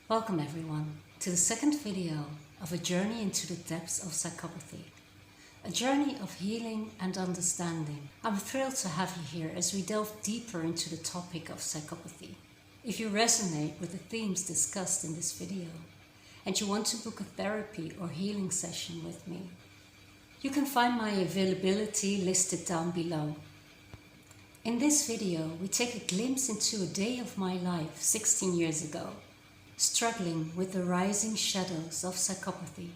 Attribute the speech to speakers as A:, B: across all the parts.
A: Welcome everyone to the second video of a journey into the depths of psychopathy. A journey of healing and understanding. I'm thrilled to have you here as we delve deeper into the topic of psychopathy. If you resonate with the themes discussed in this video and you want to book a therapy or healing session with me, you can find my availability listed down below. In this video, we take a glimpse into a day of my life 16 years ago, struggling with the rising shadows of psychopathy.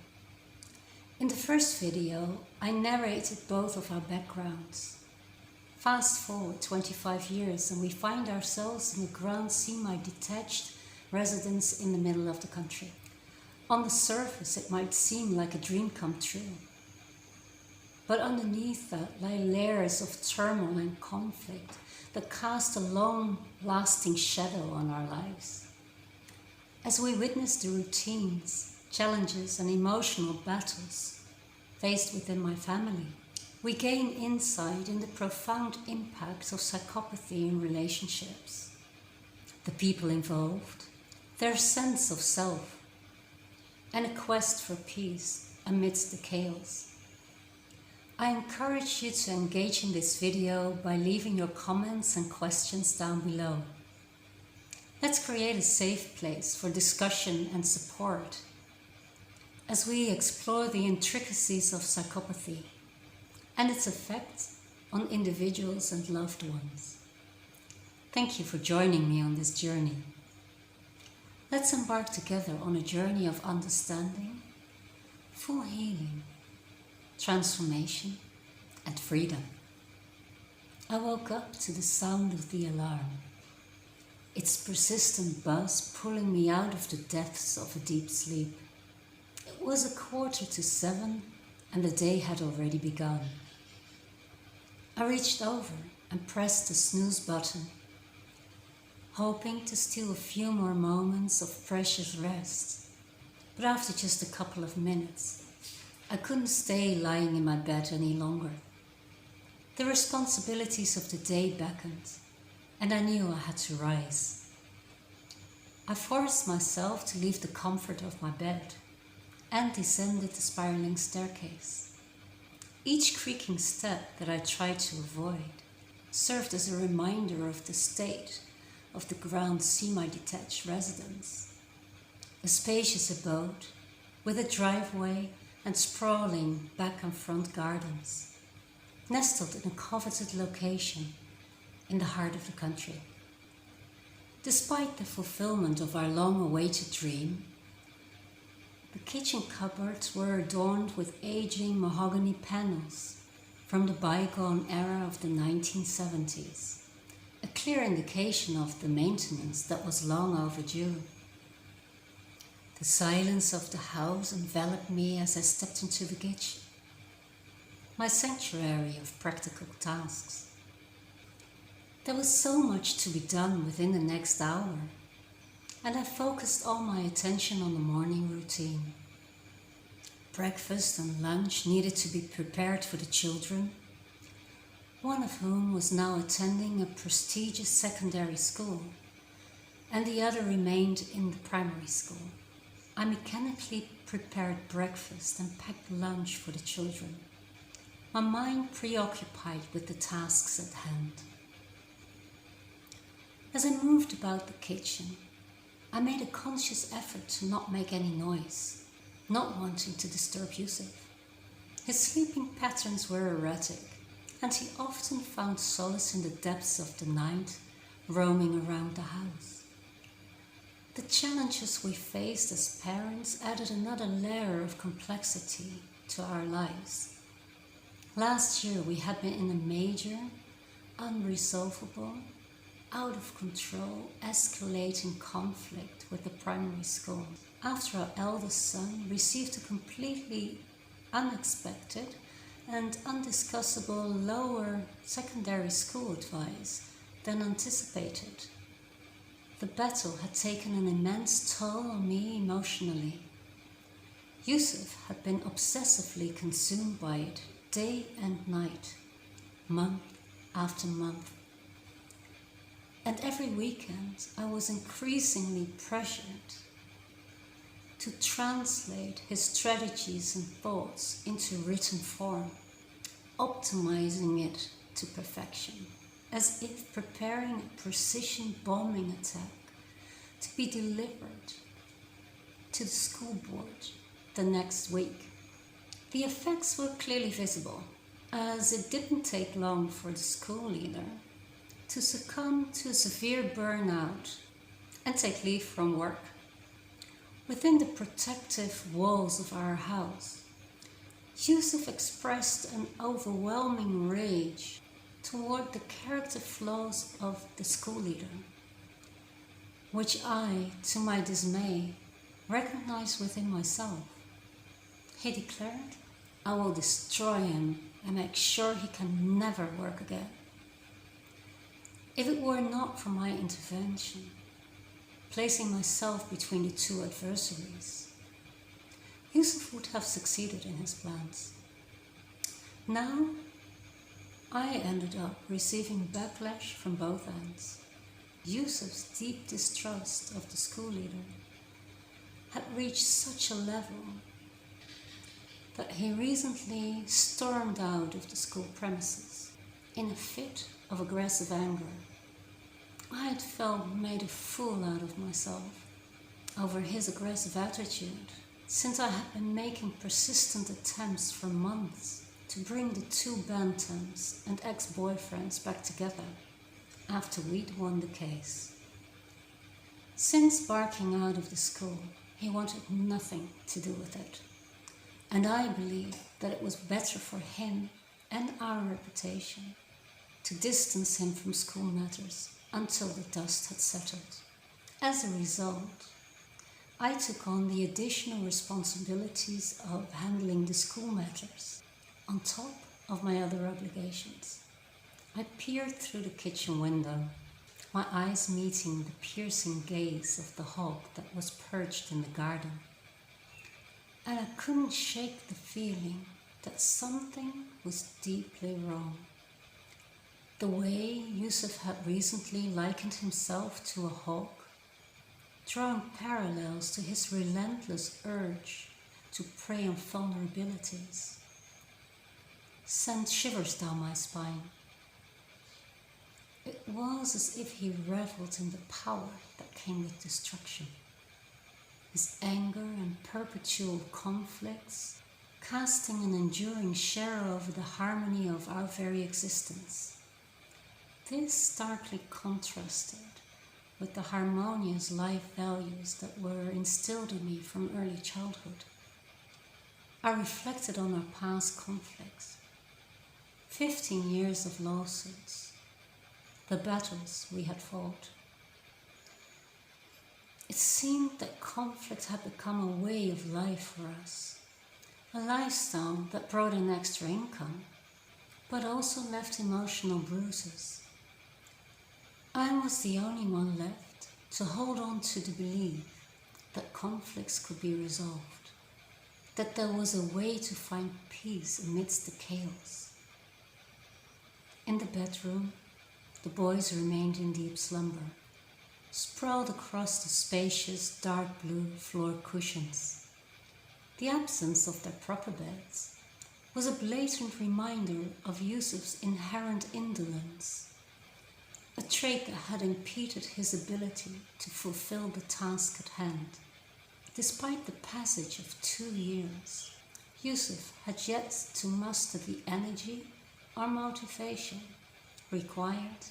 A: In the first video, I narrated both of our backgrounds. Fast forward 25 years and we find ourselves in a grand semi-detached residence in the middle of the country. On the surface, it might seem like a dream come true. But underneath that lie layers of turmoil and conflict that cast a long-lasting shadow on our lives. As we witness the routines, challenges and emotional battles faced within my family, we gain insight in the profound impact of psychopathy in relationships, the people involved, their sense of self, and a quest for peace amidst the chaos. I encourage you to engage in this video by leaving your comments and questions down below. Let's create a safe place for discussion and support as we explore the intricacies of psychopathy and its effect on individuals and loved ones. Thank you for joining me on this journey. Let's embark together on a journey of understanding, full healing, transformation and freedom. I woke up to the sound of the alarm, its persistent buzz pulling me out of the depths of a deep sleep. It was 6:45 and the day had already begun. I reached over and pressed the snooze button, hoping to steal a few more moments of precious rest. But after just a couple of minutes, I couldn't stay lying in my bed any longer. The responsibilities of the day beckoned, and I knew I had to rise. I forced myself to leave the comfort of my bed and descended the spiraling staircase. Each creaking step that I tried to avoid served as a reminder of the state of the ground semi-detached residence. A spacious abode with a driveway and sprawling back and front gardens, nestled in a coveted location in the heart of the country. Despite the fulfillment of our long-awaited dream, the kitchen cupboards were adorned with aging mahogany panels from the bygone era of the 1970s, a clear indication of the maintenance that was long overdue. The silence of the house enveloped me as I stepped into the kitchen, my sanctuary of practical tasks. There was so much to be done within the next hour, and I focused all my attention on the morning routine. Breakfast and lunch needed to be prepared for the children, one of whom was now attending a prestigious secondary school, and the other remained in the primary school. I mechanically prepared breakfast and packed lunch for the children, my mind preoccupied with the tasks at hand. As I moved about the kitchen, I made a conscious effort to not make any noise, not wanting to disturb Yusuf. His sleeping patterns were erratic, and he often found solace in the depths of the night, roaming around the house. The challenges we faced as parents added another layer of complexity to our lives. Last year we had been in a major, unresolvable, out of control, escalating conflict with the primary school. After our eldest son received a completely unexpected and undiscussable lower secondary school advice than anticipated. The battle had taken an immense toll on me emotionally. Yusuf had been obsessively consumed by it day and night, month after month. And every weekend I was increasingly pressured to translate his strategies and thoughts into written form, optimizing it to perfection, as if preparing a precision bombing attack to be delivered to the school board the next week. The effects were clearly visible, as it didn't take long for the school leader to succumb to a severe burnout and take leave from work. Within the protective walls of our house, Yusuf expressed an overwhelming rage toward the character flaws of the school leader, which I, to my dismay, recognized within myself. He declared, "I will destroy him and make sure he can never work again." If it were not for my intervention, placing myself between the two adversaries, Yusuf would have succeeded in his plans. Now, I ended up receiving backlash from both ends. Yusuf's deep distrust of the school leader had reached such a level that he recently stormed out of the school premises in a fit of aggressive anger. I had felt made a fool out of myself over his aggressive attitude, since I had been making persistent attempts for months to bring the two bantams and ex-boyfriends back together after we'd won the case. Since barking out of the school, he wanted nothing to do with it, and I believed that it was better for him and our reputation to distance him from school matters until the dust had settled. As a result, I took on the additional responsibilities of handling the school matters, on top of my other obligations. I peered through the kitchen window, my eyes meeting the piercing gaze of the hawk that was perched in the garden, and I couldn't shake the feeling that something was deeply wrong. The way Yusuf had recently likened himself to a hawk, drawing parallels to his relentless urge to prey on vulnerabilities, sent shivers down my spine. It was as if he reveled in the power that came with destruction. His anger and perpetual conflicts casting an enduring shadow over the harmony of our very existence. This starkly contrasted with the harmonious life values that were instilled in me from early childhood. I reflected on our past conflicts, 15 years of lawsuits, the battles we had fought. It seemed that conflict had become a way of life for us, a lifestyle that brought in extra income, but also left emotional bruises. I was the only one left to hold on to the belief that conflicts could be resolved, that there was a way to find peace amidst the chaos. In the bedroom, the boys remained in deep slumber, sprawled across the spacious dark blue floor cushions. The absence of their proper beds was a blatant reminder of Yusuf's inherent indolence, a trait that had impeded his ability to fulfill the task at hand. Despite the passage of 2 years, Yusuf had yet to muster the energy or motivation required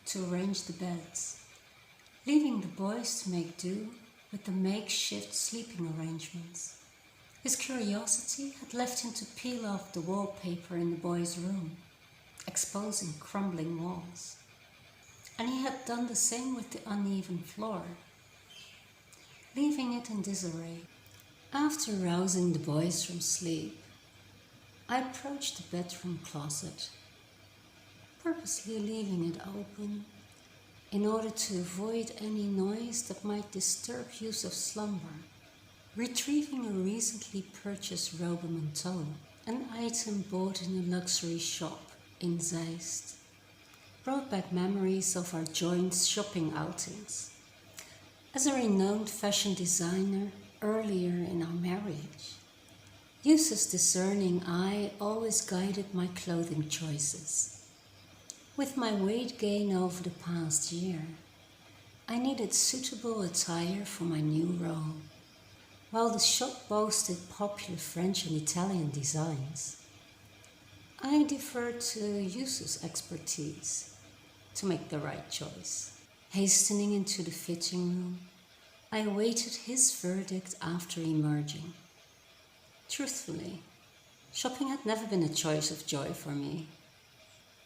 A: to arrange the beds, leaving the boys to make do with the makeshift sleeping arrangements. His curiosity had left him to peel off the wallpaper in the boys' room, exposing crumbling walls. And he had done the same with the uneven floor, leaving it in disarray. After rousing the boys from sleep, I approached the bedroom closet, purposely leaving it open in order to avoid any noise that might disturb Yusuf's slumber. Retrieving a recently purchased robe manteau, an item bought in a luxury shop in Zeist, brought back memories of our joint shopping outings. As a renowned fashion designer earlier in our marriage. Yusuf's discerning eye always guided my clothing choices. With my weight gain over the past year, I needed suitable attire for my new role. While the shop boasted popular French and Italian designs, I deferred to Yusuf's expertise to make the right choice. Hastening into the fitting room, I awaited his verdict after emerging. Truthfully, shopping had never been a choice of joy for me.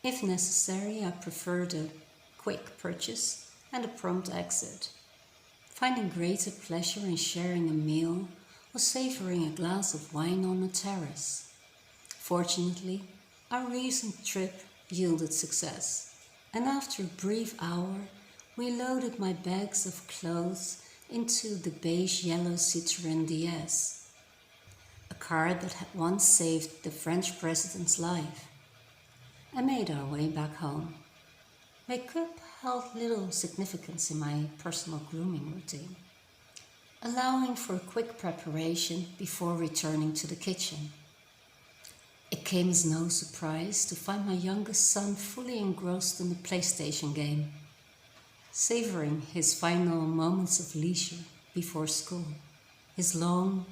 A: If necessary, I preferred a quick purchase and a prompt exit. Finding greater pleasure in sharing a meal or savoring a glass of wine on a terrace. Fortunately, our recent trip yielded success, and after a brief hour, we loaded my bags of clothes into the beige-yellow Citroën DS, a car that had once saved the French president's life, and made our way back home. Makeup held little significance in my personal grooming routine, allowing for a quick preparation before returning to the kitchen. It came as no surprise to find my youngest son fully engrossed in the PlayStation game, savoring his final moments of leisure before school. His long,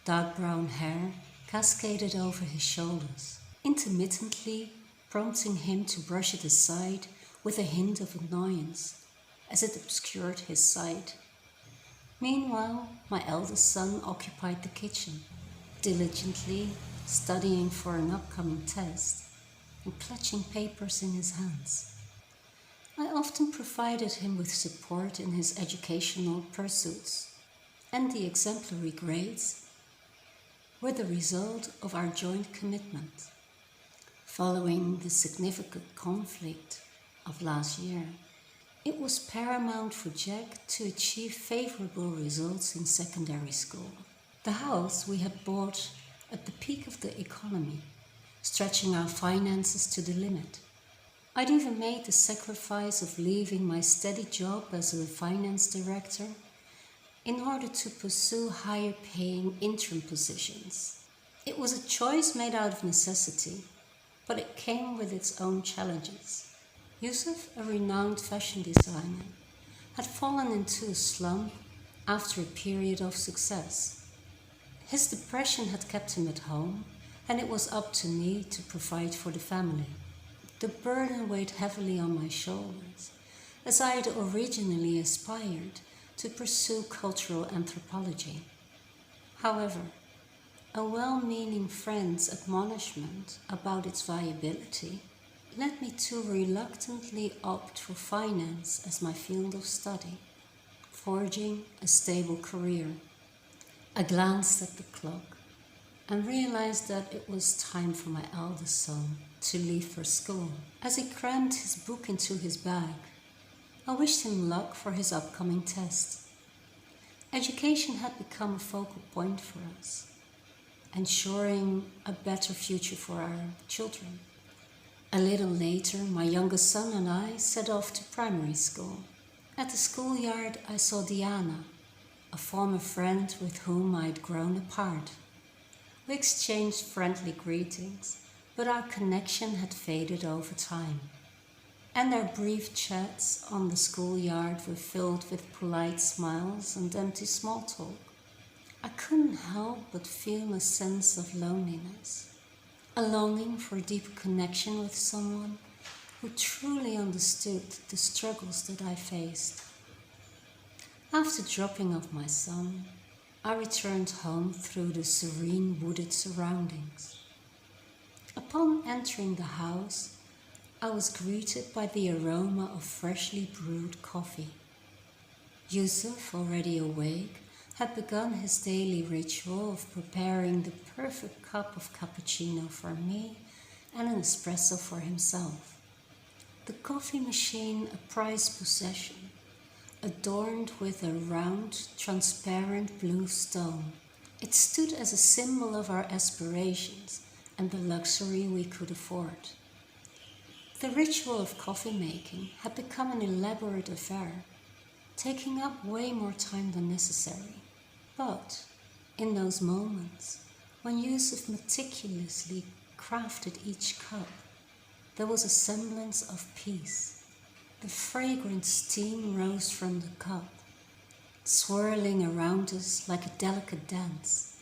A: dark brown hair cascaded over his shoulders, intermittently prompting him to brush it aside with a hint of annoyance as it obscured his sight. Meanwhile, my eldest son occupied the kitchen, diligently studying for an upcoming test and clutching papers in his hands. I often provided him with support in his educational pursuits, and the exemplary grades were the result of our joint commitment. Following the significant conflict of last year, it was paramount for Jack to achieve favorable results in secondary school. The house we had bought at the peak of the economy, stretching our finances to the limit. I'd even made the sacrifice of leaving my steady job as a finance director in order to pursue higher paying interim positions. It was a choice made out of necessity, but it came with its own challenges. Yusuf, a renowned fashion designer, had fallen into a slump after a period of success. His depression had kept him at home, and it was up to me to provide for the family. The burden weighed heavily on my shoulders, as I had originally aspired to pursue cultural anthropology. However, a well-meaning friend's admonishment about its viability led me to reluctantly opt for finance as my field of study, forging a stable career. I glanced at the clock and realized that it was time for my eldest son to leave for school. As he crammed his book into his bag, I wished him luck for his upcoming test. Education had become a focal point for us, ensuring a better future for our children. A little later, my youngest son and I set off to primary school. At the schoolyard, I saw Diana, a former friend with whom I had grown apart. We exchanged friendly greetings, but our connection had faded over time, and our brief chats on the schoolyard were filled with polite smiles and empty small talk. I couldn't help but feel a sense of loneliness, a longing for a deep connection with someone who truly understood the struggles that I faced. After dropping off my son, I returned home through the serene wooded surroundings. Upon entering the house, I was greeted by the aroma of freshly brewed coffee. Yusuf, already awake, had begun his daily ritual of preparing the perfect cup of cappuccino for me and an espresso for himself. The coffee machine, a prized possession, adorned with a round, transparent blue stone. It stood as a symbol of our aspirations and the luxury we could afford. The ritual of coffee making had become an elaborate affair, taking up way more time than necessary, But in those moments, when Yusuf meticulously crafted each cup, there was a semblance of peace. The fragrant steam rose from the cup, swirling around us like a delicate dance,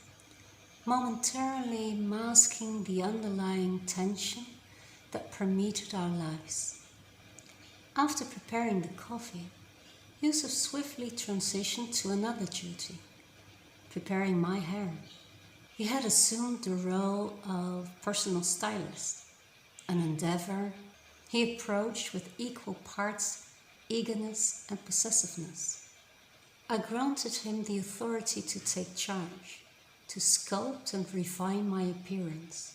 A: momentarily masking the underlying tension that permeated our lives. After preparing the coffee, Yusuf swiftly transitioned to another duty, preparing my hair. He had assumed the role of personal stylist, an endeavor he approached with equal parts eagerness and possessiveness. I granted him the authority to take charge, to sculpt and refine my appearance,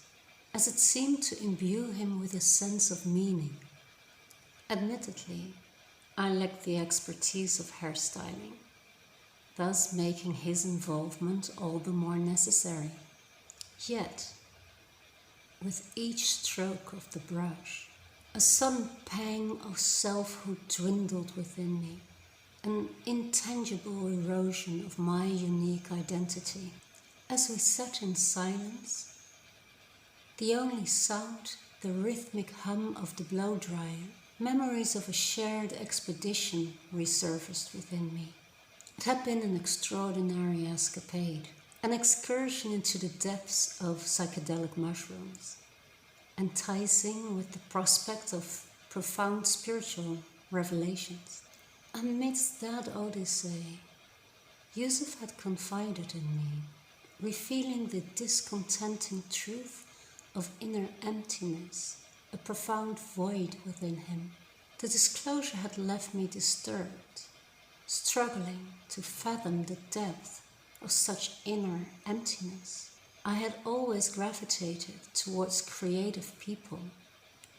A: as it seemed to imbue him with a sense of meaning. Admittedly, I lacked the expertise of hairstyling, thus making his involvement all the more necessary. Yet, with each stroke of the brush, a sudden pang of selfhood dwindled within me, an intangible erosion of my unique identity. As we sat in silence, the only sound, the rhythmic hum of the blow dryer, memories of a shared expedition resurfaced within me. It had been an extraordinary escapade, an excursion into the depths of psychedelic mushrooms, enticing with the prospect of profound spiritual revelations. Amidst that odyssey, Yusuf had confided in me, revealing the discontenting truth of inner emptiness, a profound void within him. The disclosure had left me disturbed, struggling to fathom the depth of such inner emptiness. I had always gravitated towards creative people,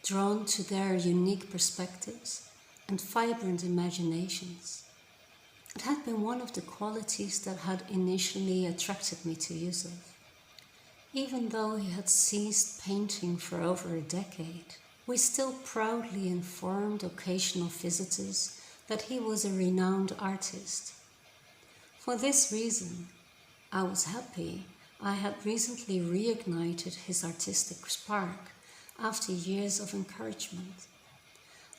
A: drawn to their unique perspectives and vibrant imaginations. It had been one of the qualities that had initially attracted me to Yusuf. Even though he had ceased painting for over a decade, we still proudly informed occasional visitors that he was a renowned artist. For this reason, I was happy I had recently reignited his artistic spark after years of encouragement.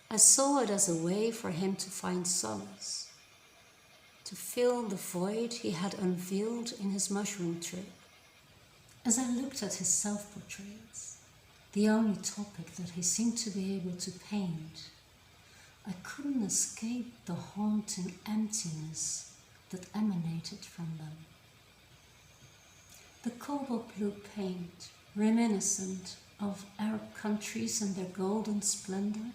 A: I saw it as a way for him to find solace, to fill the void he had unveiled in his mushroom trip. As I looked at his self-portraits, the only topic that he seemed to be able to paint, I couldn't escape the haunting emptiness that emanated from them. The cobalt blue paint, reminiscent of Arab countries and their golden splendor,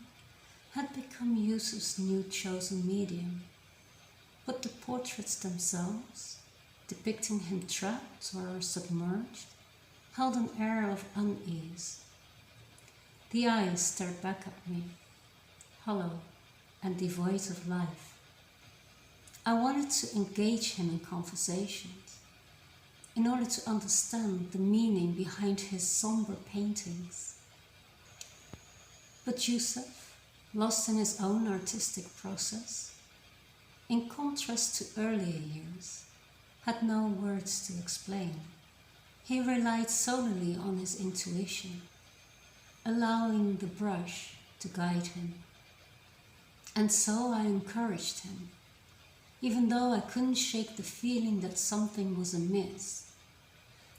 A: had become Yusuf's new chosen medium. But the portraits themselves, depicting him trapped or submerged, held an air of unease. The eyes stared back at me, hollow and devoid of life. I wanted to engage him in conversations, in order to understand the meaning behind his somber paintings. But Yusuf, lost in his own artistic process, in contrast to earlier years, had no words to explain. He relied solely on his intuition, allowing the brush to guide him. And so I encouraged him, even though I couldn't shake the feeling that something was amiss,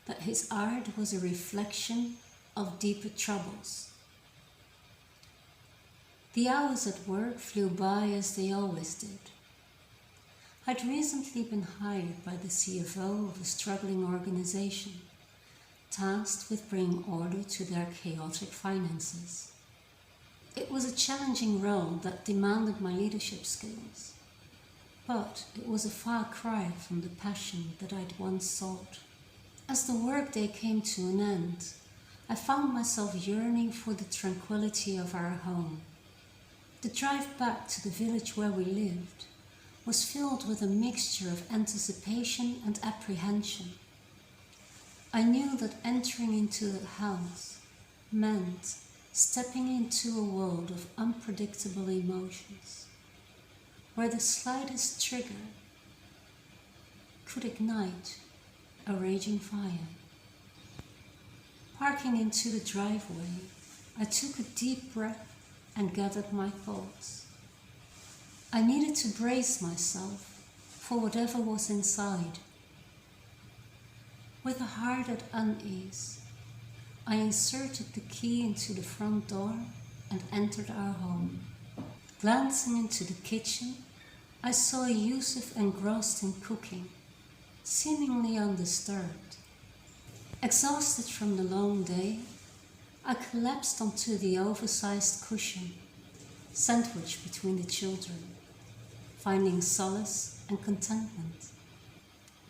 A: that his art was a reflection of deeper troubles. The hours at work flew by as they always did. I'd recently been hired by the CFO of a struggling organization, tasked with bringing order to their chaotic finances. It was a challenging role that demanded my leadership skills, but it was a far cry from the passion that I'd once sought. As the workday came to an end, I found myself yearning for the tranquility of our home. The drive back to the village where we lived was filled with a mixture of anticipation and apprehension. I knew that entering into the house meant stepping into a world of unpredictable emotions, where the slightest trigger could ignite a raging fire. Parking into the driveway, I took a deep breath and gathered my thoughts. I needed to brace myself for whatever was inside. With a heart at unease, I inserted the key into the front door and entered our home. Glancing into the kitchen, I saw Yusuf engrossed in cooking, seemingly undisturbed. Exhausted from the long day, I collapsed onto the oversized cushion, sandwiched between the children, finding solace and contentment.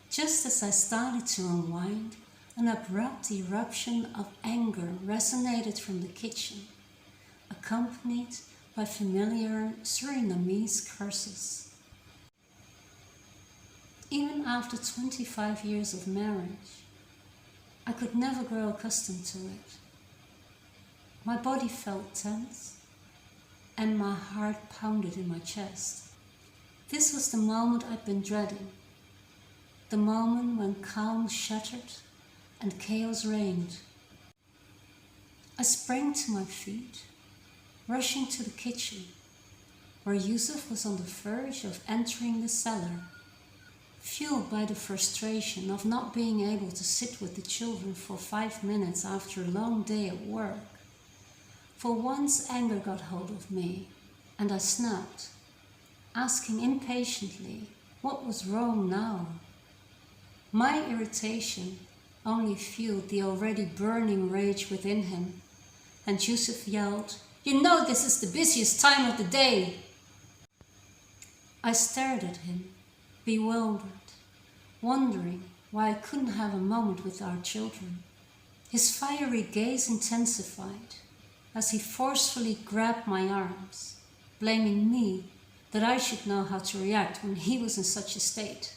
A: Just as I started to unwind, an abrupt eruption of anger resonated from the kitchen, accompanied by familiar Surinamese curses. Even after 25 years of marriage, I could never grow accustomed to it. My body felt tense, and my heart pounded in my chest. This was the moment I'd been dreading, the moment when calm shattered and chaos reigned. I sprang to my feet, rushing to the kitchen, where Yusuf was on the verge of entering the cellar, fueled by the frustration of not being able to sit with the children for 5 minutes after a long day at work. For once anger got hold of me, and I snapped, asking impatiently what was wrong now. My irritation only fueled the already burning rage within him, and Yusuf yelled, "You know this is the busiest time of the day!" I stared at him, bewildered, wondering why I couldn't have a moment with our children. His fiery gaze intensified as he forcefully grabbed my arms, blaming me that I should know how to react when he was in such a state.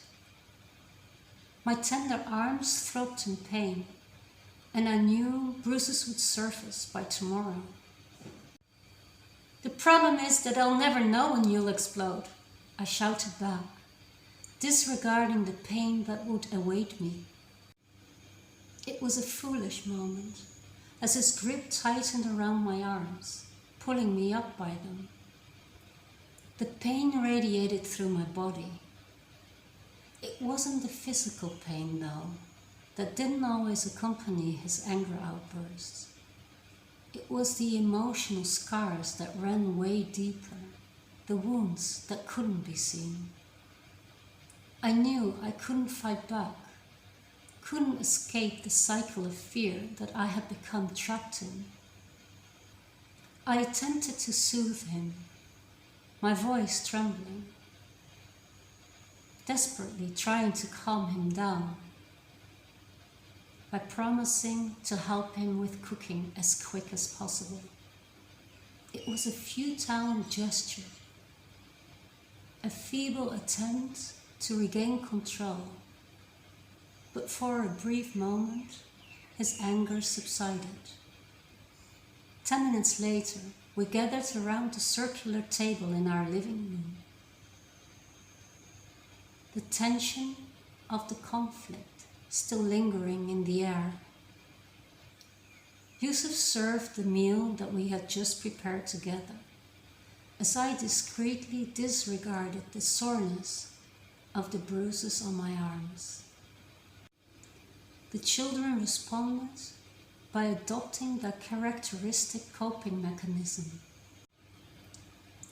A: My tender arms throbbed in pain, and I knew bruises would surface by tomorrow. "The problem is that I'll never know when you'll explode," I shouted back, disregarding the pain that would await me. It was a foolish moment, as his grip tightened around my arms, pulling me up by them. The pain radiated through my body. It wasn't the physical pain, though, that didn't always accompany his anger outbursts. It was the emotional scars that ran way deeper, the wounds that couldn't be seen. I knew I couldn't fight back, couldn't escape the cycle of fear that I had become trapped in. I attempted to soothe him, my voice trembling, desperately trying to calm him down, by promising to help him with cooking as quick as possible. It was a futile gesture, a feeble attempt to regain control, but for a brief moment, his anger subsided. 10 minutes later, we gathered around the circular table in our living room. The tension of the conflict still lingering in the air. Yusuf served the meal that we had just prepared together, as I discreetly disregarded the soreness of the bruises on my arms. The children responded by adopting their characteristic coping mechanism,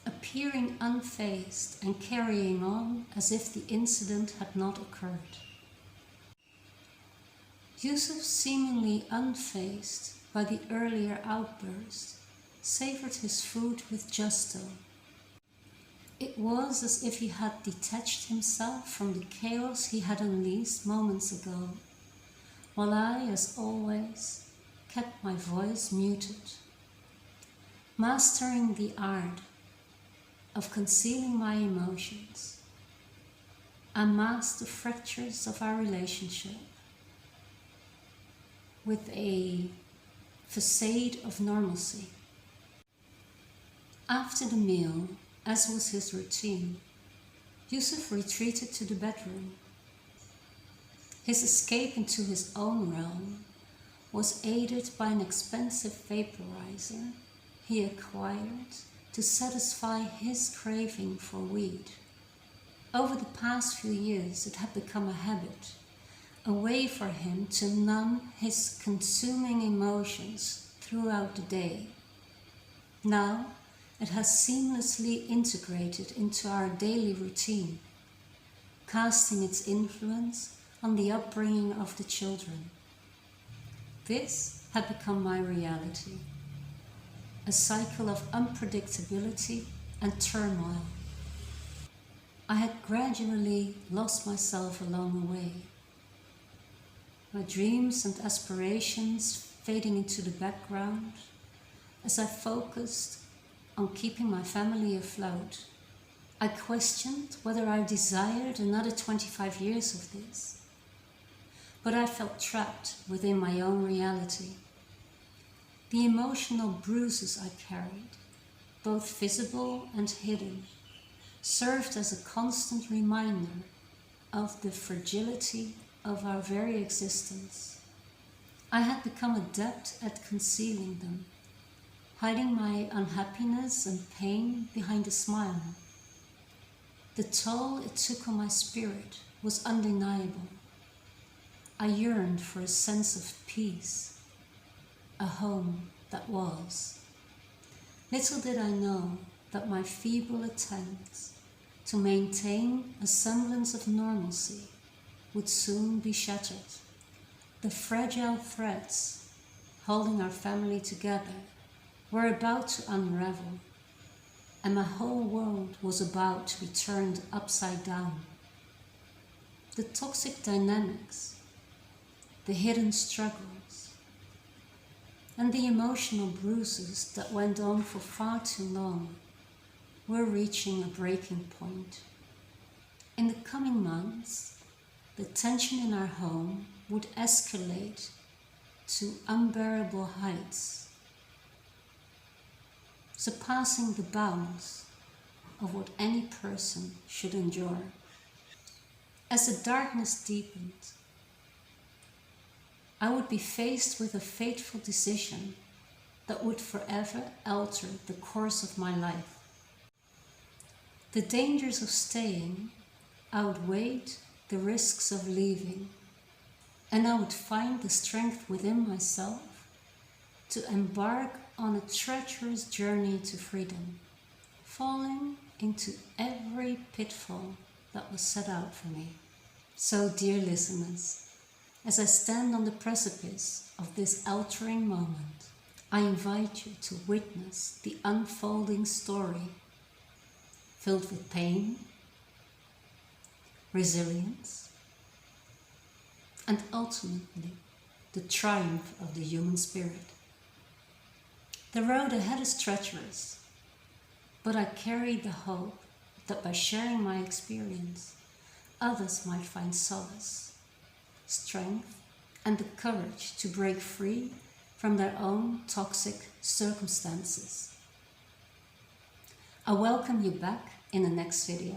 A: appearing unfazed and carrying on as if the incident had not occurred. Yusuf, seemingly unfazed by the earlier outburst, savored his food with gusto. It was as if he had detached himself from the chaos he had unleashed moments ago, while I, as always, kept my voice muted. Mastering the art of concealing my emotions, I masked the fractures of our relationship with a facade of normalcy. After the meal, as was his routine, Yusuf retreated to the bedroom, His escape into his own realm was aided by an expensive vaporizer he acquired to satisfy his craving for weed. Over the past few years, it had become a habit, a way for him to numb his consuming emotions throughout the day. Now, it has seamlessly integrated into our daily routine, casting its influence on the upbringing of the children. This had become my reality, a cycle of unpredictability and turmoil. I had gradually lost myself along the way, my dreams and aspirations fading into the background as I focused on keeping my family afloat. I questioned whether I desired another 25 years of this, but I felt trapped within my own reality. The emotional bruises I carried, both visible and hidden, served as a constant reminder of the fragility of our very existence. I had become adept at concealing them, hiding my unhappiness and pain behind a smile. The toll it took on my spirit was undeniable. I yearned for a sense of peace, a home that was. Little did I know that my feeble attempts to maintain a semblance of normalcy would soon be shattered. The fragile threads holding our family together were about to unravel, and my whole world was about to be turned upside down. The toxic dynamics, the hidden struggles, and the emotional bruises that went on for far too long were reaching a breaking point. In the coming months, the tension in our home would escalate to unbearable heights, surpassing the bounds of what any person should endure. As the darkness deepened, I would be faced with a fateful decision that would forever alter the course of my life. The dangers of staying outweighed the risks of leaving, and I would find the strength within myself to embark on a treacherous journey to freedom, falling into every pitfall that was set out for me. So, dear listeners, as I stand on the precipice of this altering moment, I invite you to witness the unfolding story filled with pain, resilience, and ultimately the triumph of the human spirit. The road ahead is treacherous, but I carry the hope that by sharing my experience, others might find solace, strength, and the courage to break free from their own toxic circumstances. I welcome you back in the next video.